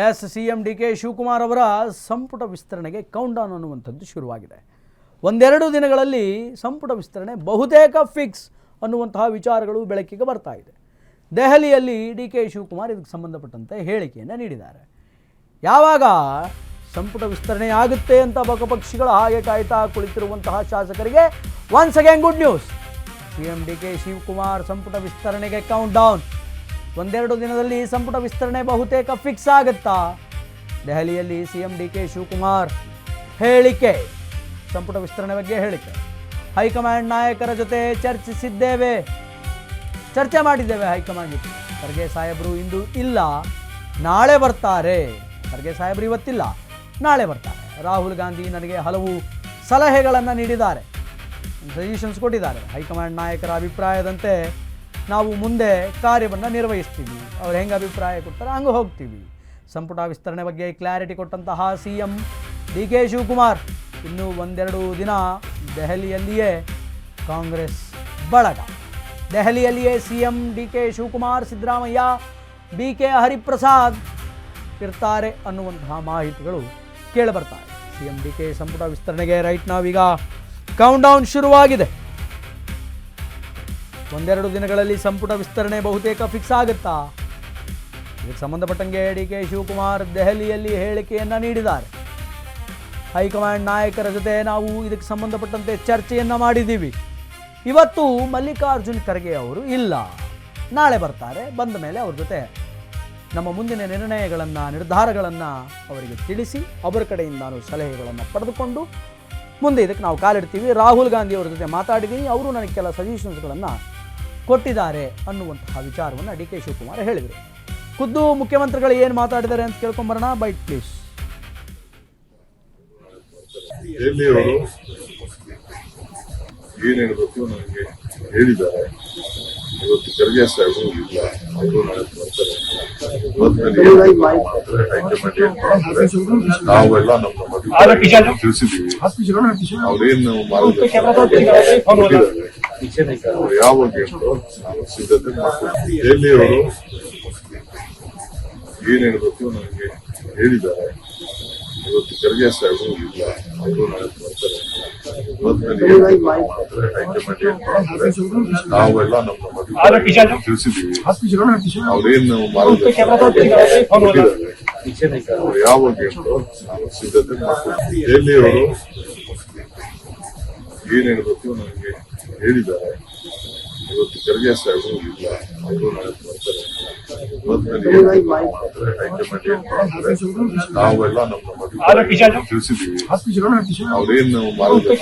S CM D K. Shivakumar ಅವರ ಸಂಪುಟ ವಿಸ್ತರಣೆಗೆ ಕೌಂಟ್ಡೌನ್ ಅನ್ನುವಂಥದ್ದು ಶುರುವಾಗಿದೆ. ಒಂದೆರಡು ದಿನಗಳಲ್ಲಿ ಸಂಪುಟ ವಿಸ್ತರಣೆ ಬಹುತೇಕ ಫಿಕ್ಸ್ ಅನ್ನುವಂತಹ ವಿಚಾರಗಳು ಬೆಳಕಿಗೆ ಬರ್ತಾ ಇದೆ. ದೆಹಲಿಯಲ್ಲಿ ಡಿ.ಕೆ. ಶಿವಕುಮಾರ್ ಇದಕ್ಕೆ ಸಂಬಂಧಪಟ್ಟಂತೆ ಹೇಳಿಕೆಯನ್ನು ನೀಡಿದ್ದಾರೆ. ಯಾವಾಗ ಸಂಪುಟ ವಿಸ್ತರಣೆ ಆಗುತ್ತೆ ಅಂತ ಬಕಪಕ್ಷಿಗಳ ಹಾಗೆ ಕಾಯ್ತಾ ಕುಳಿತಿರುವಂತಹ ಶಾಸಕರಿಗೆ once again good news. CM D K. Shivakumar ಸಂಪುಟ ವಿಸ್ತರಣೆಗೆ ಕೌಂಟ್ಡೌನ್. ಒಂದೆರಡು ದಿನದಲ್ಲಿ ಸಂಪುಟ ವಿಸ್ತರಣೆ ಬಹುತೇಕ ಫಿಕ್ಸ್ ಆಗುತ್ತಾ? ದೆಹಲಿಯಲ್ಲಿ ಸಿಎಂ ಡಿ.ಕೆ. ಶಿವಕುಮಾರ್ ಹೇಳಿಕೆ, ಸಂಪುಟ ವಿಸ್ತರಣೆ ಬಗ್ಗೆ ಹೇಳಿಕೆ. ಹೈಕಮಾಂಡ್ ನಾಯಕರ ಜೊತೆ ಚರ್ಚೆ ಮಾಡಿದ್ದೇವೆ ಹೈಕಮಾಂಡ್ ಜೊತೆ. ಖರ್ಗೆ ಸಾಹೇಬರು ಇಂದು ಇಲ್ಲ, ನಾಳೆ ಬರ್ತಾರೆ. ಖರ್ಗೆ ಸಾಹೇಬರು ಇವತ್ತಿಲ್ಲ, ನಾಳೆ ಬರ್ತಾರೆ. ರಾಹುಲ್ ಗಾಂಧಿ ನನಗೆ ಹಲವು ಸಲಹೆಗಳನ್ನು ನೀಡಿದ್ದಾರೆ, ಸಜೆಷನ್ಸ್ ಕೊಟ್ಟಿದ್ದಾರೆ. ಹೈಕಮಾಂಡ್ ನಾಯಕರ ಅಭಿಪ್ರಾಯದಂತೆ ನಾವು ಮುಂದೆ ಕಾರ್ಯವನ್ನು ನಿರ್ವಹಿಸ್ತೀವಿ, ಅವ್ರು ಹೆಂಗೆ ಅಭಿಪ್ರಾಯ ಕೊಡ್ತಾರೆ ಹಂಗೆ ಹೋಗ್ತೀವಿ. ಸಂಪುಟ ವಿಸ್ತರಣೆ ಬಗ್ಗೆ ಕ್ಲಾರಿಟಿ ಕೊಟ್ಟಂತಹ ಸಿಎಂ ಡಿ.ಕೆ. ಶಿವಕುಮಾರ್ ಇನ್ನೂ ಒಂದೆರಡು ದಿನ ದೆಹಲಿಯಲ್ಲಿಯೇ ಕಾಂಗ್ರೆಸ್ ಬಳಗ. ದೆಹಲಿಯಲ್ಲಿಯೇ ಸಿಎಂ ಡಿ.ಕೆ. ಶಿವಕುಮಾರ್, ಸಿದ್ದರಾಮಯ್ಯ, ಬಿ.ಕೆ. ಹರಿಪ್ರಸಾದ್ ಇರ್ತಾರೆ ಅನ್ನುವಂತಹ ಮಾಹಿತಿಗಳು ಕೇಳಿಬರ್ತಾರೆ. ಸಿಎಂ ಡಿ.ಕೆ. ಸಂಪುಟ ವಿಸ್ತರಣೆಗೆ ರೈಟ್ ನಾವೀಗ ಕೌಂಟ್ಡೌನ್ ಶುರುವಾಗಿದೆ. ಒಂದೆರಡು ದಿನಗಳಲ್ಲಿ ಸಂಪುಟ ವಿಸ್ತರಣೆ ಬಹುತೇಕ ಫಿಕ್ಸ್ ಆಗುತ್ತಾ? ಇದಕ್ಕೆ ಸಂಬಂಧಪಟ್ಟಂಗೆ ಡಿ.ಕೆ. ಶಿವಕುಮಾರ್ ದೆಹಲಿಯಲ್ಲಿ ಹೇಳಿಕೆಯನ್ನು ನೀಡಿದ್ದಾರೆ. ಹೈಕಮಾಂಡ್ ನಾಯಕರ ಜೊತೆ ನಾವು ಇದಕ್ಕೆ ಸಂಬಂಧಪಟ್ಟಂತೆ ಚರ್ಚೆಯನ್ನು ಮಾಡಿದ್ದೀವಿ. ಇವತ್ತು ಮಲ್ಲಿಕಾರ್ಜುನ್ ಖರ್ಗೆ ಅವರು ಇಲ್ಲ, ನಾಳೆ ಬರ್ತಾರೆ. ಬಂದ ಮೇಲೆ ಅವ್ರ ಜೊತೆ ನಮ್ಮ ಮುಂದಿನ ನಿರ್ಧಾರಗಳನ್ನು ಅವರಿಗೆ ತಿಳಿಸಿ ಅವರ ಕಡೆಯಿಂದ ಸಲಹೆಗಳನ್ನು ಪಡೆದುಕೊಂಡು ಮುಂದೆ ಇದಕ್ಕೆ ನಾವು ಕಾಲಿಡ್ತೀವಿ. ರಾಹುಲ್ ಗಾಂಧಿ ಅವರ ಜೊತೆ ಮಾತಾಡಿದ್ದೀನಿ, ಅವರು ನನಗೆ ಕೆಲ ಸಜೆಷನ್ಸ್ಗಳನ್ನು ಕೊಟ್ಟಿದ್ದಾರೆ ಅನ್ನುವಂತಹ ವಿಚಾರವನ್ನು ಡಿ.ಕೆ. ಶಿವಕುಮಾರ್ ಹೇಳಿದರು. ಖುದ್ದು ಮುಖ್ಯಮಂತ್ರಿಗಳು ಏನು ಮಾತಾಡಿದ್ದಾರೆ ಅಂತ ಕೇಳ್ಕೊಂಬರೋಣ. Byte please. ದೆಹಲಿಯವರು ಏನು ಹೇಳಬೇಕು ನನಗೆ ಹೇಳಿದ್ದಾರೆ. ಇವತ್ತು ಖರ್ಗೆ ಸಾಹೇಬರು ಇಲ್ಲ, ಅವರು ನಾಳೆ ಬರ್ತಾರೆ. ಹೈಕಮಾಂಡ್ ಏನ್ ಮಾಡ್ತಾರೆ ನಾವೆಲ್ಲ ನಮ್ಮ ಮದುವೆ ತಿಳಿಸಿದ್ದೀವಿ. ಅವ್ರೇನು ಮಾಡಿದ್ದಾರೆ ಯಾವಾಗ ನಾವು ಸಿದ್ಧತೆ ಮಾಡ್ತೀವಿ. ದೆಹಲಿಯವರು ಏನ್ ಹೇಳಬೇಕು ನನಗೆ ಹೇಳಿದ್ದಾರೆ. ಇವತ್ತು ಖರ್ಗೆ ಸಾಹೇಬರು ಇಲ್ಲ, ಅವರು ನಾಳೆ ಬರ್ತಾರೆ. ಹೈಕಮಾಂಡ್ ಏನ್ ಮಾಡ್ತಾರೆ ನಾವೆಲ್ಲ ನಮ್ಮ ಮದುವೆ ತಿಳಿಸಿದ್ದೀವಿ. ಅವ್ರೇನು ಮಾಡಿದ್ದಾರೆ ಯಾವಾಗ ನಾವು ಸಿದ್ಧತೆ ಮಾಡ್ತೀವಿ. ದೆಹಲಿಯವರು ಏನ್ ಹೇಳಬೇಕು ನನಗೆ ಹೇಳಿದ್ದಾರೆ. ಇವತ್ತು ಖರ್ಗೆ ಸಾಹೇಬರು ಇಲ್ಲ, ಅವರು ನಾಳೆ ಬರ್ತಾರೆ. ಹೈಕಮಾಂಡ್ ಏನ್ ಮಾಡ್ತಾರೆ ನಾವೆಲ್ಲ ನಮ್ಮ ಮದುವೆ ತಿಳಿಸಿದ್ದೀವಿ. ಅವ್ರೇನು ಮಾಡಿದ್ದಾರೆ